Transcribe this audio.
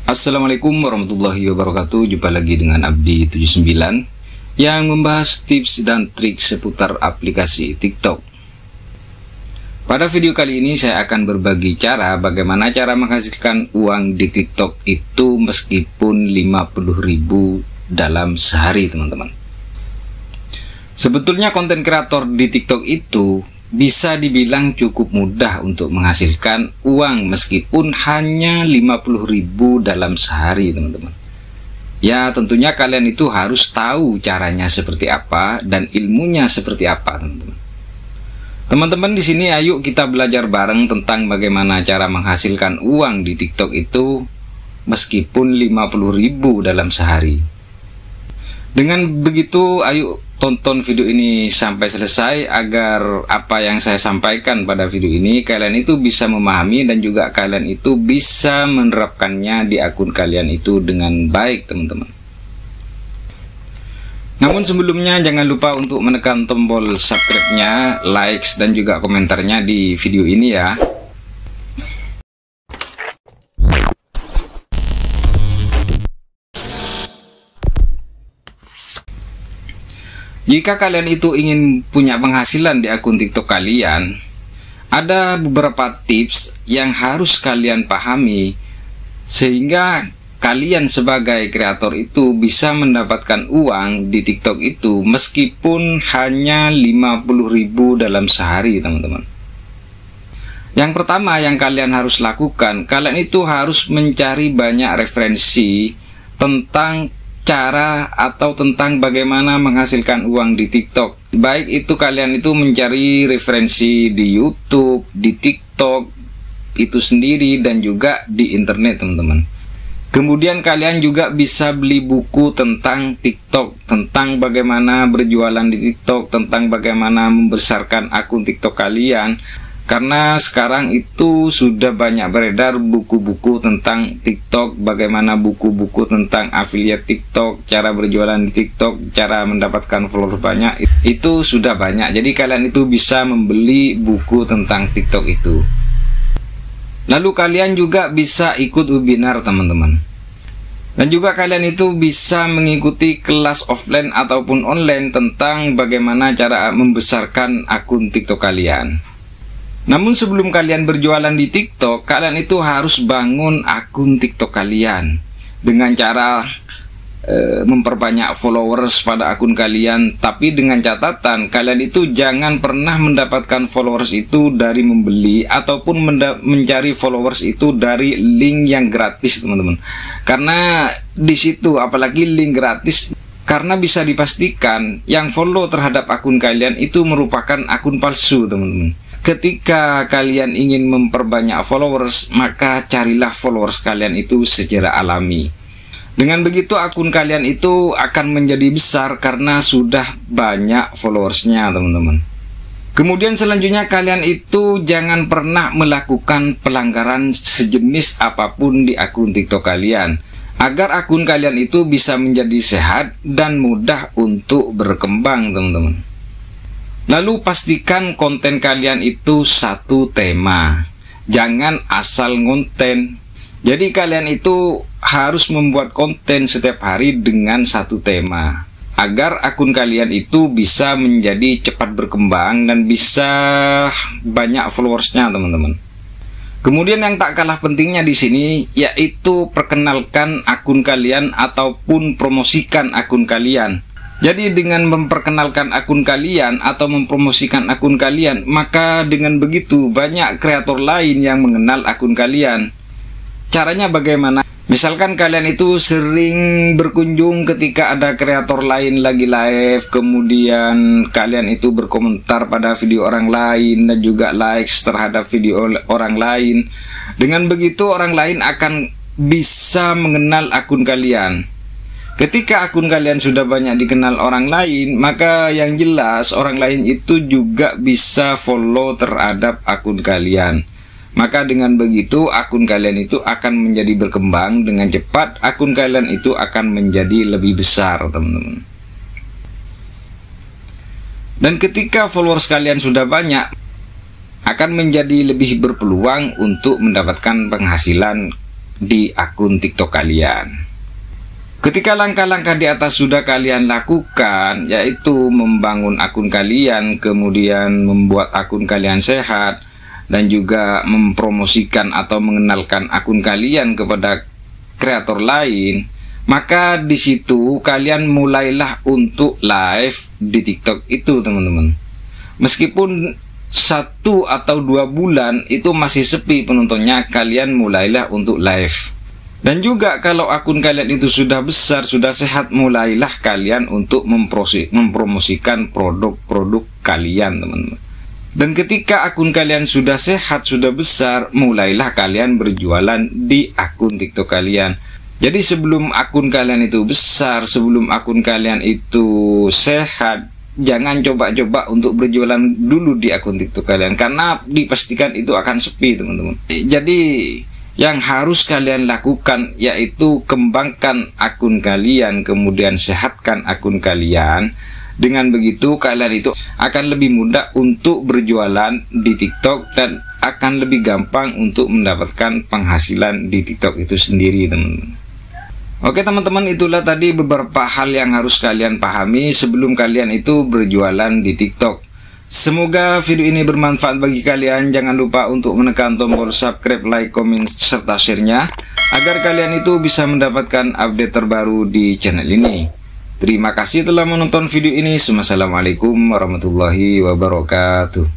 Assalamualaikum warahmatullahi wabarakatuh. Jumpa lagi dengan Abdi79 yang membahas tips dan trik seputar aplikasi TikTok. Pada video kali ini saya akan berbagi cara bagaimana cara menghasilkan uang di TikTok itu meskipun 50.000 dalam sehari, teman-teman. Sebetulnya konten kreator di TikTok itu bisa dibilang cukup mudah untuk menghasilkan uang meskipun hanya 50.000 dalam sehari, teman-teman. Ya, tentunya kalian itu harus tahu caranya seperti apa dan ilmunya seperti apa, teman-teman. Teman-teman, di sini ayo kita belajar bareng tentang bagaimana cara menghasilkan uang di TikTok itu meskipun 50.000 dalam sehari. Dengan begitu, ayo tonton video ini sampai selesai agar apa yang saya sampaikan pada video ini kalian itu bisa memahami dan juga kalian itu bisa menerapkannya di akun kalian itu dengan baik, teman-teman. Namun sebelumnya jangan lupa untuk menekan tombol subscribe-nya, likes dan juga komentarnya di video ini ya. Jika kalian itu ingin punya penghasilan di akun TikTok kalian, ada beberapa tips yang harus kalian pahami sehingga kalian sebagai kreator itu bisa mendapatkan uang di TikTok itu meskipun hanya 50.000 dalam sehari, teman-teman. Yang pertama yang kalian harus lakukan, kalian itu harus mencari banyak referensi tentang cara atau tentang bagaimana menghasilkan uang di TikTok. Baik itu kalian itu mencari referensi di YouTube, di TikTok itu sendiri dan juga di internet, teman-teman. Kemudian kalian juga bisa beli buku tentang TikTok, tentang bagaimana berjualan di TikTok, tentang bagaimana membesarkan akun TikTok kalian. Karena sekarang itu sudah banyak beredar buku-buku tentang TikTok, bagaimana buku-buku tentang affiliate TikTok, cara berjualan di TikTok, cara mendapatkan follower banyak, itu sudah banyak. Jadi kalian itu bisa membeli buku tentang TikTok itu. Lalu kalian juga bisa ikut webinar, teman-teman. Dan juga kalian itu bisa mengikuti kelas offline ataupun online tentang bagaimana cara membesarkan akun TikTok kalian. Namun sebelum kalian berjualan di TikTok, kalian itu harus bangun akun TikTok kalian dengan cara memperbanyak followers pada akun kalian. Tapi dengan catatan, kalian itu jangan pernah mendapatkan followers itu dari membeli ataupun mencari followers itu dari link yang gratis, teman-teman. Karena di situ, apalagi link gratis, karena bisa dipastikan yang follow terhadap akun kalian itu merupakan akun palsu, teman-teman. Ketika kalian ingin memperbanyak followers, maka carilah followers kalian itu secara alami. Dengan begitu akun kalian itu akan menjadi besar karena sudah banyak followersnya, teman-teman. Kemudian selanjutnya kalian itu jangan pernah melakukan pelanggaran sejenis apapun di akun TikTok kalian, agar akun kalian itu bisa menjadi sehat dan mudah untuk berkembang, teman-teman. Lalu pastikan konten kalian itu satu tema, jangan asal ngonten. Jadi kalian itu harus membuat konten setiap hari dengan satu tema, agar akun kalian itu bisa menjadi cepat berkembang dan bisa banyak followersnya, teman-teman. Kemudian yang tak kalah pentingnya di sini yaitu perkenalkan akun kalian ataupun promosikan akun kalian. Jadi dengan memperkenalkan akun kalian atau mempromosikan akun kalian, maka dengan begitu banyak kreator lain yang mengenal akun kalian. Caranya bagaimana? Misalkan kalian itu sering berkunjung ketika ada kreator lain lagi live, kemudian kalian itu berkomentar pada video orang lain dan juga likes terhadap video orang lain. Dengan begitu orang lain akan bisa mengenal akun kalian. Ketika akun kalian sudah banyak dikenal orang lain, maka yang jelas orang lain itu juga bisa follow terhadap akun kalian. Maka dengan begitu akun kalian itu akan menjadi berkembang dengan cepat, akun kalian itu akan menjadi lebih besar, teman-teman. Dan ketika followers kalian sudah banyak, akan menjadi lebih berpeluang untuk mendapatkan penghasilan di akun TikTok kalian. Ketika langkah-langkah di atas sudah kalian lakukan, yaitu membangun akun kalian, kemudian membuat akun kalian sehat, dan juga mempromosikan atau mengenalkan akun kalian kepada kreator lain, maka di situ kalian mulailah untuk live di TikTok itu, teman-teman. Meskipun 1 atau 2 bulan itu masih sepi penontonnya, kalian mulailah untuk live. Dan juga kalau akun kalian itu sudah besar, sudah sehat, mulailah kalian untuk mempromosikan produk-produk kalian, teman-teman. Dan ketika akun kalian sudah sehat, sudah besar, mulailah kalian berjualan di akun TikTok kalian. Jadi sebelum akun kalian itu besar, sebelum akun kalian itu sehat, jangan coba-coba untuk berjualan dulu di akun TikTok kalian, karena dipastikan itu akan sepi, teman-teman. Jadi yang harus kalian lakukan yaitu kembangkan akun kalian, kemudian sehatkan akun kalian. Dengan begitu kalian itu akan lebih mudah untuk berjualan di TikTok dan akan lebih gampang untuk mendapatkan penghasilan di TikTok itu sendiri, teman-teman. Oke teman-teman, itulah tadi beberapa hal yang harus kalian pahami sebelum kalian itu berjualan di TikTok. Semoga video ini bermanfaat bagi kalian. Jangan lupa untuk menekan tombol subscribe, like, komen, serta share-nya agar kalian itu bisa mendapatkan update terbaru di channel ini. Terima kasih telah menonton video ini. Wassalamualaikum warahmatullahi wabarakatuh.